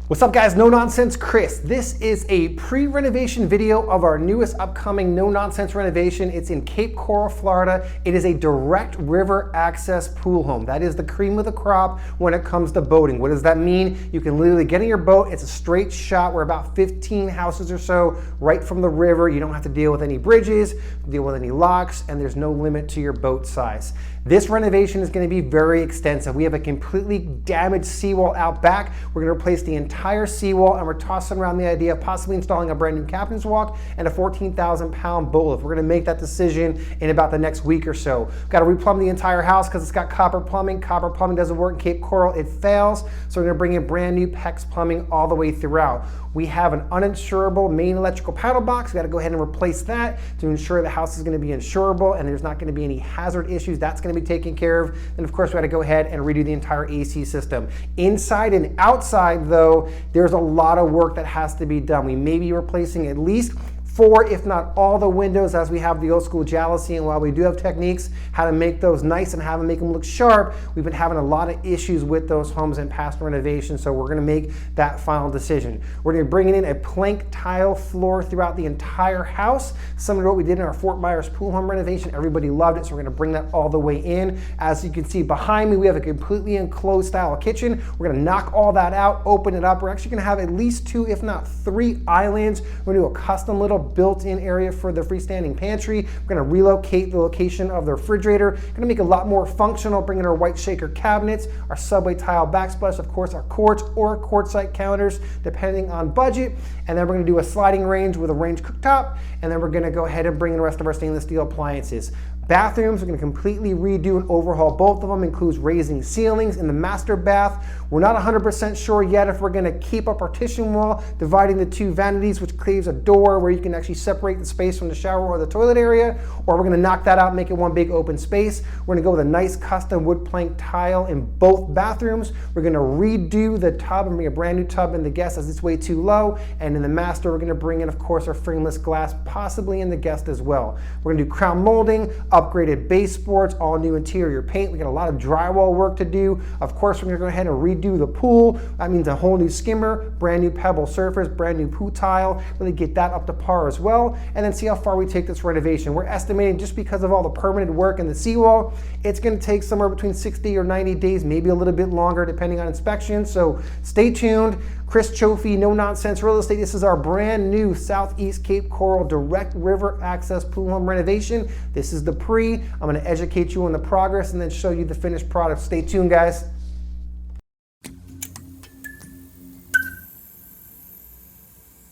What's up guys, No Nonsense Chris. This is a pre-renovation video of our newest upcoming No Nonsense renovation. It's in Cape Coral, Florida. It is a direct river access pool home. That is the cream of the crop when it comes to boating. What does that mean? You can literally get in your boat. It's a straight shot. We're about 15 houses or so right from the river. You don't have to deal with any bridges, deal with any locks, and there's no limit to your boat size. This renovation is going to be very extensive. We have a completely damaged seawall out back. We're going to replace the entire seawall, and we're tossing around the idea of possibly installing a brand new captain's walk and a 14,000-pound boat lift. We're going to make that decision in about the next week or so. We've got to replumb the entire house because it's got copper plumbing. Copper plumbing doesn't work in Cape Coral, it fails. So we're going to bring in brand new PEX plumbing all the way throughout. We have an uninsurable main electrical paddle box. We got to go ahead and replace that to ensure the house is going to be insurable and there's not going to be any hazard issues. That's going to be taken care of. And of course, we got to go ahead and redo the entire AC system. Inside and outside though, there's a lot of work that has to be done. We may be replacing at least 4, if not all the windows, as we have the old school jalousie. And while we do have techniques how to make those nice and how to make them look sharp, we've been having a lot of issues with those homes in past renovations. So we're gonna make that final decision. We're gonna be bringing in a plank tile floor throughout the entire house, similar to what we did in our Fort Myers pool home renovation. Everybody loved it, so we're gonna bring that all the way in. As you can see behind me, we have a completely enclosed style kitchen. We're gonna knock all that out, open it up. We're actually gonna have at least 2, if not 3 islands. We're gonna do a custom little built-in area for the freestanding pantry. We're going to relocate the location of the refrigerator. Going to make it a lot more functional, bring in our white shaker cabinets, our subway tile backsplash, of course, our quartz or quartzite counters, depending on budget. And then we're going to do a sliding range with a range cooktop. And then we're going to go ahead and bring in the rest of our stainless steel appliances. Bathrooms, we're going to completely redo and overhaul both of them, includes raising ceilings in the master bath. We're not 100% sure yet if we're going to keep a partition wall dividing the 2 vanities, which cleaves a door where you can actually separate the space from the shower or the toilet area, or we're going to knock that out and make it one big open space. We're going to go with a nice custom wood plank tile in both bathrooms. We're going to redo the tub and bring a brand new tub in the guest as it's way too low, and in the master we're going to bring in, of course, our frameless glass, possibly in the guest as well. We're going to do crown molding, upgraded baseboards, all new interior paint. We got a lot of drywall work to do. Of course, we're going to go ahead and redo the pool. That means a whole new skimmer, brand new pebble surface, brand new pool tile, really get that up to par as well, and then see how far we take this renovation. We're estimating, just because of all the permanent work in the seawall, it's going to take somewhere between 60 or 90 days, maybe a little bit longer depending on inspection. So stay tuned. Chris Chofie, No Nonsense Real Estate. This is our brand new Southeast Cape Coral direct river access pool home renovation. This is the pre. I'm going to educate you on the progress and then show you the finished product. Stay tuned, guys.